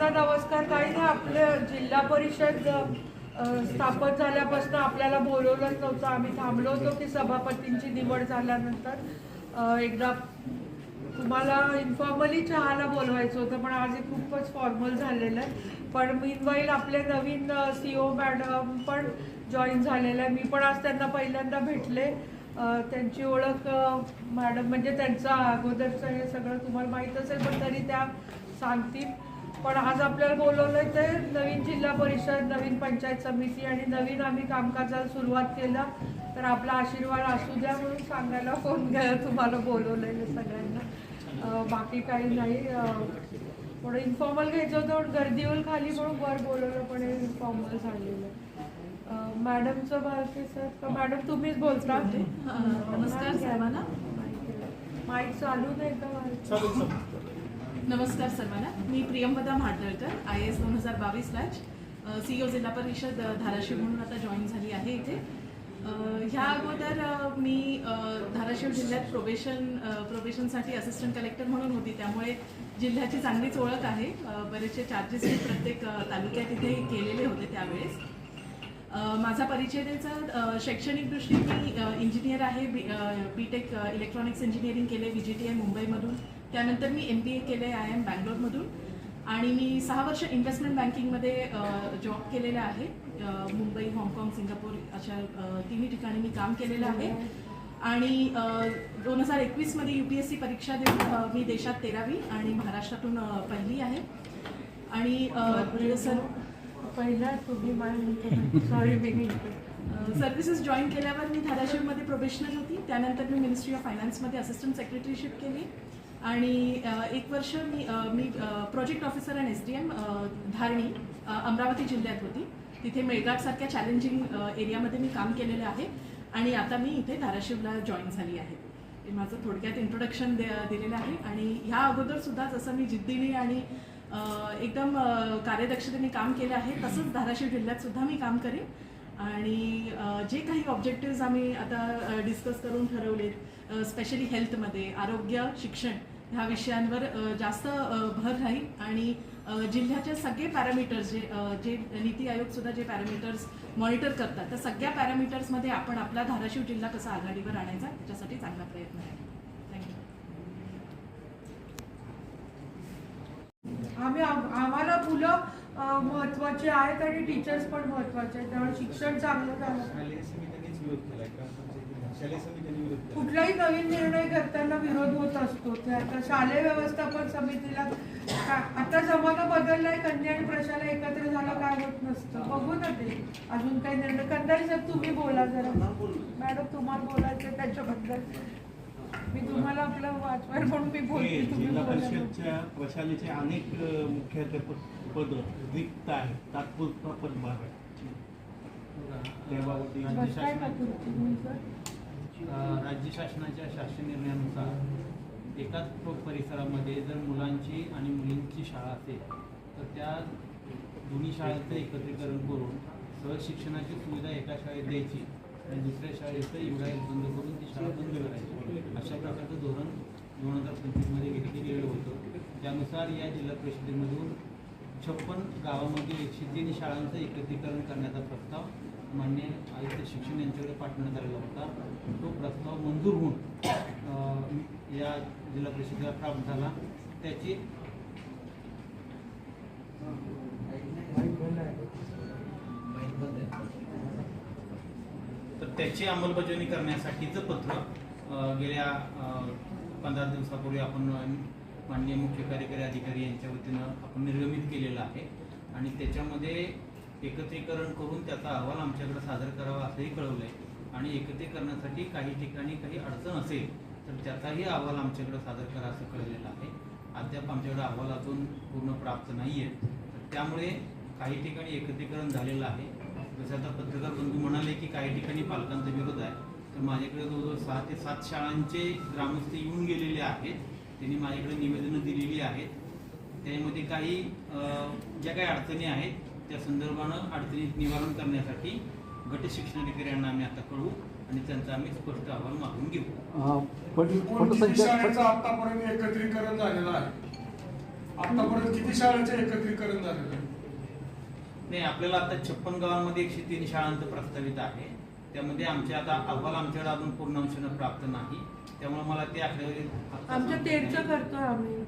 सर्वांना नमस्कार. काही नाही, आपल्या जिल्हा परिषद स्थापन झाल्यापासून आपल्याला बोलवलंच नव्हतं. आम्ही थांबलो होतो की सभापतींची निवड झाल्यानंतर एकदा तुम्हाला इन्फॉर्मली चहाला बोलवायचं होतं, पण आज हे खूपच फॉर्मल झालेलं आहे. पण मीनवाईल आपले नवीन CEO मॅडम पण जॉईन झालेलं आहे. मी पण आज त्यांना पहिल्यांदा भेटले. त्यांची ओळख मॅडम म्हणजे त्यांचं अगोदरचं हे सगळं तुम्हाला माहीत असेल, पण तरी त्या सांगतील. पण आज आपल्याला बोलवलंय ते नवीन जिल्हा परिषद, नवीन पंचायत समिती आणि नवीन आम्ही कामकाजाला सुरुवात केलं, तर आपला आशीर्वाद असू द्या म्हणून सांगायला फोन तुम्हाला बोलवलंय सगळ्यांना. बाकी काही नाही. थोडं इन्फॉर्मल घ्यायचं होतं, पण गर्दी होईल खाली म्हणून वर बोलवलं, पण हे इन्फॉर्मल झालेलं. मॅडमचं भारती सर, मॅडम तुम्हीच बोलता. नमस्कार सर्वांना. माईक चालू नाही का? नमस्कार सर्वांना. मी प्रियंवदा म्हाडळकर, IAS 2022 बॅच, CEO जिल्हा परिषद धाराशिव म्हणून आता जॉईन झाली आहे इथे. ह्या अगोदर मी धाराशिव जिल्ह्यात प्रोबेशनसाठी असिस्टंट कलेक्टर म्हणून होती, त्यामुळे जिल्ह्याची चांगलीच ओळख आहे. बरेचसे चार्जेस मी प्रत्येक तालुक्यात इथे केलेले होते त्यावेळेस. माझा परिचय द्यायचा, शैक्षणिक दृष्टीत मी इंजिनियर आहे. BTech इलेक्ट्रॉनिक्स इंजिनिअरिंग केले VGTI मुंबईमधून. त्यानंतर मी MBA केले IIM बँगलोरमधून. आणि मी 6 वर्ष इन्व्हेस्टमेंट बँकिंगमध्ये जॉब केलेला आहे. मुंबई, हाँगकाँग, सिंगापूर अशा तिन्ही ठिकाणी मी काम केलेलं आहे. आणि 2021मध्ये UPSC परीक्षा देऊन मी देशात 13वी आणि महाराष्ट्रातून पहिली आहे. आणि सर पहिला तुम्ही सॉरी सर्व्हिसेस जॉईन केल्यावर मी धाराशिवमध्ये प्रोबेशनर होती. त्यानंतर मी मिनिस्ट्री ऑफ फायनान्समध्ये असिस्टंट सेक्रेटरीशिप केली. आणि 1 वर्ष मी प्रोजेक्ट ऑफिसर आणि SDM धारणी अमरावती जिल्ह्यात होती. तिथे मेळघाटसारख्या चॅलेंजिंग एरियामध्ये मी काम केलेलं आहे. आणि आता मी इथे धाराशिवला जॉईन झाली आहे. हे माझं थोडक्यात इंट्रोडक्शन दिलेलं आहे. आणि ह्या अगोदरसुद्धा जसं मी जिद्दीने आणि एकदम कार्यदक्षतेने काम केलं आहे, तसंच धाराशिव जिल्ह्यातसुद्धा मी काम करेन. आणि जे काही ऑब्जेक्टिव्ज आम्ही आता डिस्कस करून ठरवलेत, स्पेशली हेल्थमध्ये, आरोग्य, शिक्षण ह्या विषयांवर जास्त भर राहील. आणि जिल्ह्याचे सगळे पॅरामीटर्स जे नीती आयोगसुद्धा जे पॅरामीटर्स मॉनिटर करतात, त्या सगळ्या पॅरामीटर्समध्ये आपण आपला धाराशिव जिल्हा कसा आघाडीवर आणायचा त्याच्यासाठी चांगला प्रयत्न आहे. आम्हाला मुलं महत्वाचे आहेत आणि टीचर्स पण महत्वाचे आहेत, त्यामुळे शिक्षण चांगलं झालं. कुठलाही नवीन निर्णय करताना विरोध होत असतो. ते आता शालेय व्यवस्थापन समितीला आता जमाना बदललाय, कन्या आणि प्रशाला एकत्र झालं काय होत नसतं. बघू ना ते अजून काही निर्णय. कंदारी साहेब तुम्ही बोला जरा. मॅडम तुम्हाला बोलायचं त्याच्याबद्दल. मी तुम्हाला आपलं वाचवायला म्हणून मी बोलते. जिल्हा परिषदच्या प्रशालेचे अनेक मुख्याध्यापक रिक्त आहेत, तात्पुरता पदभार आहे. राज्य शासनाच्या शासन निर्णयानुसार एकाच परिसरामध्ये जर मुलांची आणि मुलींची शाळा असेल तर त्या दोन्ही शाळांचं एकत्रीकरण करून सहज शिक्षणाची सुविधा एका शाळेत द्यायची आणि दुसऱ्या शाळेचं युगाईत बंद करून ती शाळा बंद करायची. अशा प्रकारचं धोरण 2025मध्ये घेतलं गेलं होतं. त्यानुसार या जिल्हा परिषदेमधून 56 गावामध्ये 103 शाळांचं एकत्रीकरण करण्याचा प्रस्ताव मान्य आयुक्त शिक्षण यांच्याकडे पाठवण्यात आलेला होता. तो प्रस्ताव मंजूर होऊन या जिल्हा परिषदेला प्राप्त झाला. त्याची अंमलबजावणी करण्यासाठीचं पत्र गेल्या 15 दिवसापूर्वी आपण माननीय मुख्य कार्यकारी अधिकारी यांच्या वतीनं आपण निर्गमित केलेलं आहे. आणि त्याच्यामध्ये एकत्रीकरण करून त्याचा अहवाल आमच्याकडे सादर करावा असंही कळवलं आहे. आणि एकत्रीकरणासाठी काही ठिकाणी काही अडचण असेल तर त्याचाही अहवाल आमच्याकडे सादर करा असं कळवलेलं आहे. अद्याप आमच्याकडे अहवाल अजून पूर्ण प्राप्त नाही आहे. त्यामुळे काही ठिकाणी एकत्रीकरण झालेलं आहे. जसं आता पत्रकार बंधू म्हणाले की काही ठिकाणी पालकांचा विरोध आहे, तर माझ्याकडे जवळजवळ 6 ते 7 शाळांचे ग्रामस्थ येऊन गेलेले आहेत. त्यांनी माझ्याकडे निवेदनं दिलेली आहेत. त्यामध्ये काही ज्या काही अडचणी आहेत त्या संदर्भानं अडचणी निवारण करण्यासाठी गट शिक्षणाधिकारी यांना आम्ही आता कळवू आणि त्यांचा आम्ही स्पष्ट अहवाल मागून घेऊ. आतापर्यंत एकत्रीकरण झालेलं आहे आतापर्यंत किती शाळांचे एकत्रीकरण झालेलं आहे? नाही, आपल्याला आता 56 गावांमध्ये 103 शाळांचं प्रस्तावित आहे. त्यामध्ये आमचे आता अहवाल आमच्याकडे अजून पूर्ण अंशाने प्राप्त नाही, त्यामुळे मला ते आकडेवारी आमच्या 13चं करतोय आम्ही.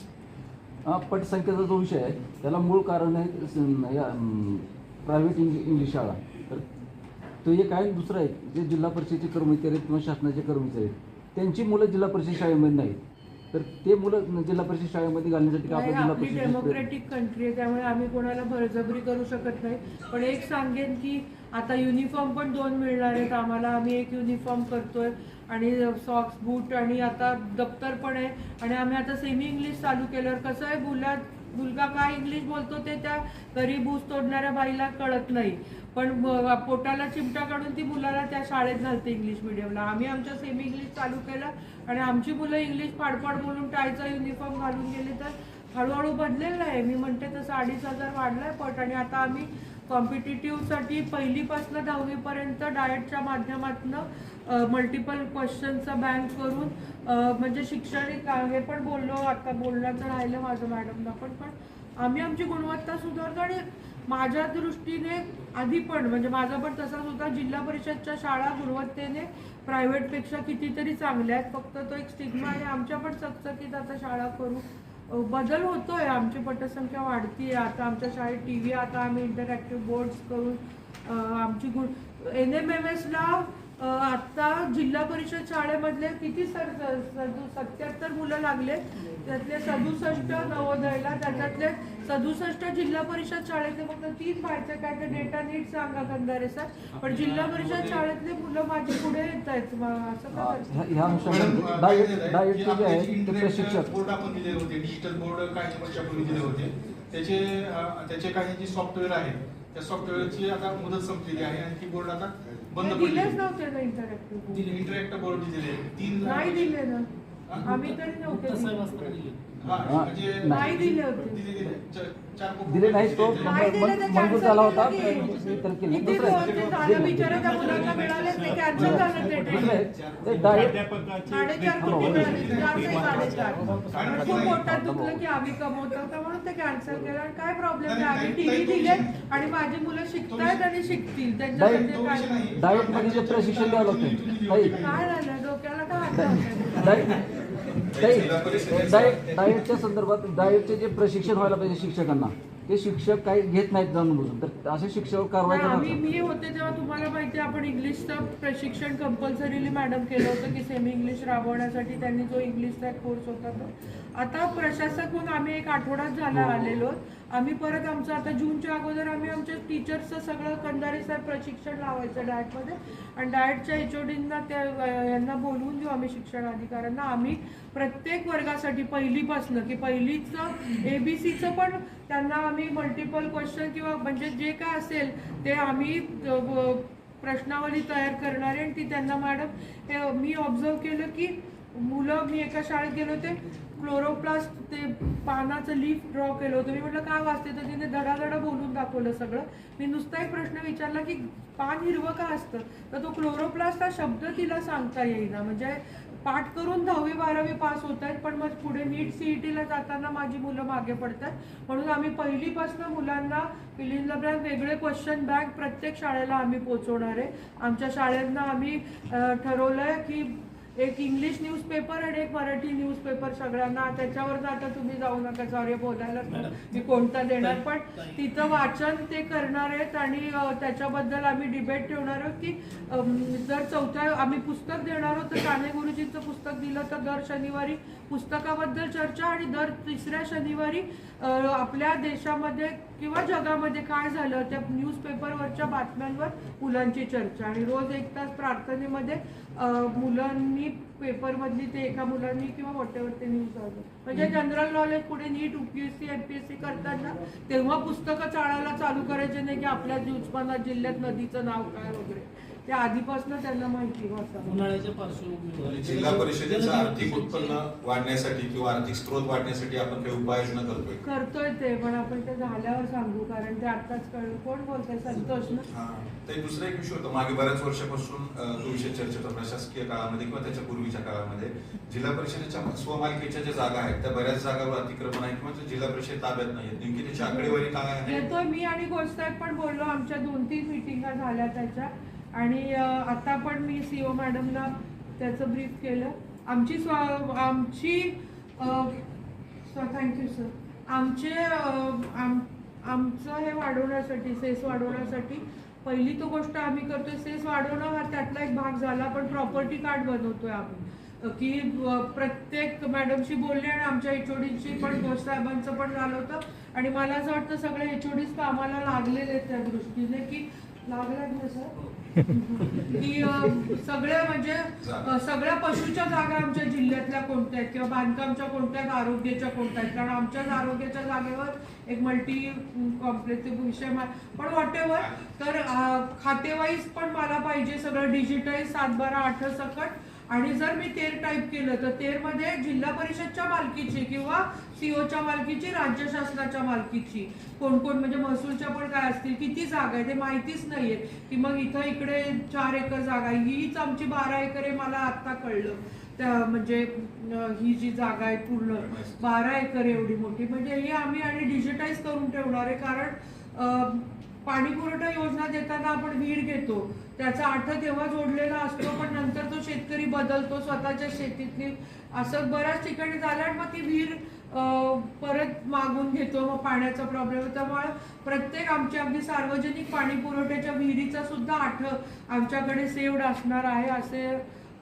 पटसंख्येचा जो विषय आहे त्याला मूळ कारण आहे प्रायव्हेट इंग्लिश शाळा. तर तो एक आहे. दुसरं आहे जे जिल्हा परिषदेचे कर्मचारी आहेत किंवा शासनाचे कर्मचारी आहेत त्यांची मुलं जिल्हा परिषद शाळेमध्ये नाहीत, तर ते मुलं जिल्हा परिषद शाळेमध्ये घालण्यासाठी नाही, जिल्हा आपली परिषद डेमोक्रेटिक कंट्री आहे त्यामुळे आम्ही कोणाला बळजबरी करू शकत नाही. पण एक सांगेन की आता युनिफॉर्म पण 2 मिळणार आहेत आम्हाला. आम्ही एक युनिफॉर्म करतोय आणि सॉक्स बूट आणि आता दप्तर पण आहे. आणि आम्ही आता सेमी इंग्लिश चालू केल्यावर कसं आहे, मुलगा काय इंग्लिश बोलतो ते त्या गरीब ऊस तोडणाऱ्या बाईला कळत नाही, पण पोटाला चिमटा काढून ती मुलाला त्या शाळेत घालते इंग्लिश मिडियमला. आम्ही आमच्या सेमी इंग्लिश चालू केलं आणि आमची मुलं इंग्लिश पाडपाड बोलून टायचा युनिफॉर्म घालून गेले तर हळूहळू बदलेलं आहे. मी म्हणते तसं 2,500 वाढलाय पट. आणि आता आम्ही कॉम्पिटिटिव्हसाठी 1ली पासून 10वीपर्यंत डाएटच्या माध्यमातून मल्टिपल क्वेश्चनचा बँक करून म्हणजे शैक्षणिक हे पण बोललो. आता बोलण्याचं राहिलं माझं मॅडमला पण आम्ही आमची गुणवत्ता सुधारतो. आणि माझ्या दृष्टीने आधी पण म्हणजे माझा पण तसाच होता, जिल्हा परिषदच्या शाळा गुणवत्तेने प्रायव्हेटपेक्षा कितीतरी चांगल्या आहेत. फक्त तो एक स्टिग्मा आहे. आमच्या पण चकचकीत आता शाळा करू बदल होतोय. आमची पटसंख्या वाढतीये. आता आमच्या शाळेत TV, आता आम्ही इंटरॅक्टिव्ह बोर्ड्स करून आमची NMMSला आता जिल्हा परिषद शाळेमधले किती 77 मुलं लागले, त्यातले 67 नवोदयला, त्याच्यातले 67 जिल्हा परिषद शाळेतले फक्त 3 बाहेरचे. काय ते डेटा नीट सांगा कंदारे सर, पण जिल्हा परिषद शाळेतले मुलं माझी पुढे येत आहेत. असं का ह्या अनुषंगाने डाएट जे आहे ते प्रशिक्षक बोर्ड आपण दिले होते, डिजिटल बोर्ड काही वर्षापूर्वी दिले होते. त्याचे काही जे सॉफ्टवेअर आहेत त्या सॉफ्टवेअरची आता मुदत संपलेली आहे आणि ती बोर्ड आता बंद दिलेच नव्हते ना इंटरॅक्टिव्ह. इंटरॅक्टिव्ह बोर्ड दिले 3 नाही दिले ना आम्ही तरी नव्हते नाही दिले होते. दिले नाही. तो नाही दिले तर मंजूर cancel झाला होता, केलं की. इतर केलं. किती ते झालं बिचारा त्या मुलांना मिळाले ते कॅन्सल झालं ते ट्रेनिंग. ते डाएट 4.5 कोटी मिळाले. 4.5. खूप पोटात दुखलं की आम्ही कमवतो तर म्हणून ते कॅन्सल केलं. आणि काय प्रॉब्लेम नाही, आम्ही TV दिले आणि माझी मुलं शिकतायत आणि शिकतील. त्यांच्यामध्ये काय डाएट मध्ये जे प्रशिक्षण द्यावं लागतं काय झालं डोक्याला काय वाटतं. डाएटच्या संदर्भात डाएटचे जे प्रशिक्षण व्हायला पाहिजे शिक्षकांना, ते शिक्षक काही घेत नाहीत जाणून बुजून. तर असे शिक्षकावर कारवाई मी होते तेव्हा तुम्हाला माहिती आहे आपण इंग्लिशचं प्रशिक्षण कंपल्सरीली मॅडम केलं होतं की सेमी इंग्लिश राबवण्यासाठी. त्यांनी जो इंग्लिशचा कोर्स होता तो आता प्रशासक म्हणून आम्ही 1 आठवडाच झाला आलेलो. आम्ही परत आमचं आता जूनच्या अगोदर आम्ही आमच्या टीचर्सचं सगळं कंदारे साहेब प्रशिक्षण लावायचं डाएटमध्ये. आणि डाएटच्या HODना त्या यांना बोलवून घेऊ आम्ही शिक्षण अधिकाऱ्यांना. आम्ही प्रत्येक वर्गासाठी 1लीपासनं की 1लीचं ABCचं पण त्यांना आम्ही मल्टिपल क्वेश्चन किंवा म्हणजे जे काय असेल ते आम्ही प्रश्नावली तयार करणारे. आणि ती त्यांना मॅडम मी ऑब्झर्व केलं की मुलं, मी एका शाळेत गेले होते, क्लोरोप्लास्ट ते पानाचं लीफ ड्रॉ केलं होतं. मी म्हटलं काय वाचते, तर तिने धडाधडा बोलून दाखवलं सगळं. मी नुसता एक प्रश्न विचारला की पान हिरवं का असतं, तर तो क्लोरोप्लास्ट हा शब्द तिला सांगता येईना. म्हणजे पाठ करून 10वी 12वी पास होत आहेत पण मग पुढे नीट CETला जाताना माझी मुलं मागे पडतात. म्हणून आम्ही 1लीपासून मुलांना फिल इन द ब्लँक वेगळे क्वेश्चन बँक प्रत्येक शाळेला आम्ही पोचवणार आहे. आमच्या शाळेंना आम्ही ठरवलंय की एक इंग्लिश न्यूजपेपर आणि एक मराठी न्यूजपेपर सगळ्यांना. त्याच्यावर आता तुम्ही जाऊ नका, सॉरी बोलायला मी कोणता देणार, पण तिथं वाचन ते करणार आहेत. आणि त्याच्याबद्दल आम्ही डिबेट ठेवणार आहोत की जर 4थ्या आम्ही पुस्तक देणार आहोत तर काने गुरुजींचं पुस्तक दिलं तर दर शनिवारी पुस्तकाबद्दल चर्चा आणि दर 3ऱ्या शनिवारी आपल्या देशामध्ये किंवा जगामध्ये काय झालं त्या न्यूजपेपरवरच्या बातम्यांवर मुलांची चर्चा. आणि रोज 1 तास प्रार्थनेमध्ये मुलांनी पेपरमधली ते एका मुलांनी किंवा वॉटेवर ते न्यूज आलं. म्हणजे जनरल नॉलेज पुढे नीट UPSC MPSC करताना तेव्हा पुस्तकं चाळायला चालू करायचे नाही की आपल्या उस्मानाबाद जिल्ह्यात नदीचं नाव काय वगैरे. ते आधीपासून त्यांना माहिती होतं. उन्हाळ्याच्या पार्श्वभूमीवर जिल्हा परिषदेचं आर्थिक उत्पन्न वाढण्यासाठी किंवा आर्थिक स्त्रोत वाढण्यासाठी आपण काही उपाययोजना करतोय ते, पण आपण ते झाल्यावर सांगू, कारण ते आत्ताच कळलं. कोण बोलतंय? संतोष ना? हा, ते दुसरा एक विषय होता. मागे बऱ्याच वर्षापासून तो विषय चर्चेत होता. प्रशासकीय काळामध्ये किंवा त्याच्या पूर्वीच्या काळामध्ये जिल्हा परिषदेच्या स्वमालकीच्या ज्या जागा आहेत त्या बऱ्याच जागावर अतिक्रमण आहे किंवा त्या जिल्हा परिषद ताब्यात नाही. नेमकी त्याची आकडेवारी काय आहे? येतोय. मी आणि गोष्टात पण बोललो, आमच्या 2-3 मिटिंगा झाल्या त्याच्या, आणि आता पण मी सीओ मॅडमला त्याचं ब्रीफ केलं. Thank you sir. आमचं हे वाढवण्यासाठी, सेस वाढवण्यासाठी पहिली तो गोष्ट आम्ही करतोय, सेस वाढवणं हा त्यातला एक भाग झाला, पण प्रॉपर्टी कार्ड बनवतोय आम्ही, की प्रत्येक मॅडमशी बोलले आणि आमच्या HODशी पण, घोष साहेबांचं पण झालं होतं. आणि मला असं वाटतं सगळे HODs कामाला लागलेले त्या दृष्टीने, की लागलात ना सर, की सगळ्या म्हणजे सगळ्या पशूच्या जागा आमच्या जिल्ह्यातल्या कोणत्या आहेत किंवा बांधकामच्या कोणत्या आहेत, आरोग्याच्या कोणत्या आहेत, कारण आमच्याच आरोग्याच्या जागेवर एक मल्टी कॉम्प्लेक्स विषय. पण व्हॉट एव्हर, तर खातेवाईज पण मला पाहिजे सगळं डिजिटाईज 7/12/8 सकट. आणि जर मी तेर टाईप केलं तर तेरमध्ये जिल्हा परिषदच्या मालकीची किंवा सीओच्या मालकीची, राज्य शासनाच्या मालकीची, कोण कोण म्हणजे महसूलच्या पण काय असतील, किती जागा आहे ते माहितीच नाहीये. की मग इकडे 4 एकर जागा आहे, हीच आमची 12 एकर आहे, मला आत्ता कळलं. त्या म्हणजे ही जी जागा आहे पूर्ण 12 एकर एवढी मोठी, म्हणजे हे आम्ही आणि डिजिटाईज करून ठेवणार आहे. कारण पाणी पुरवठा योजना देताना आपण विहीर घेतो, त्याचा आठ तेव्हा जोडलेला असतो, पण नंतर तो शेतकरी बदलतो स्वतःच्या शेतीतली, असं बऱ्याच ठिकाणी झालं. आणि मग ती विहीर परत मागून घेतो, मग पाण्याचा प्रॉब्लेम. त्यामुळे प्रत्येक आमच्या अगदी सार्वजनिक पाणी पुरवठ्याच्या विहिरीचा सुद्धा आठ आमच्याकडे सेव्ड असणार आहे, असे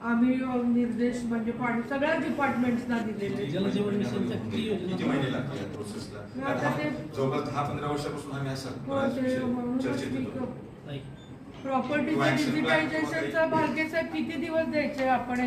आम्ही निर्देश म्हणजे सगळ्या डिपार्टमेंट्सना दिलेले. जलजीवन मिशनच्या किती किती महिने लागतील या प्रोसेसला? आता ते जवळपास 10-15 वर्षापासून आम्ही असं चर्चेत येतो. प्रॉपर्टीचं डिजिटायझेशनचं भालके साहेब किती दिवस द्यायचे आपण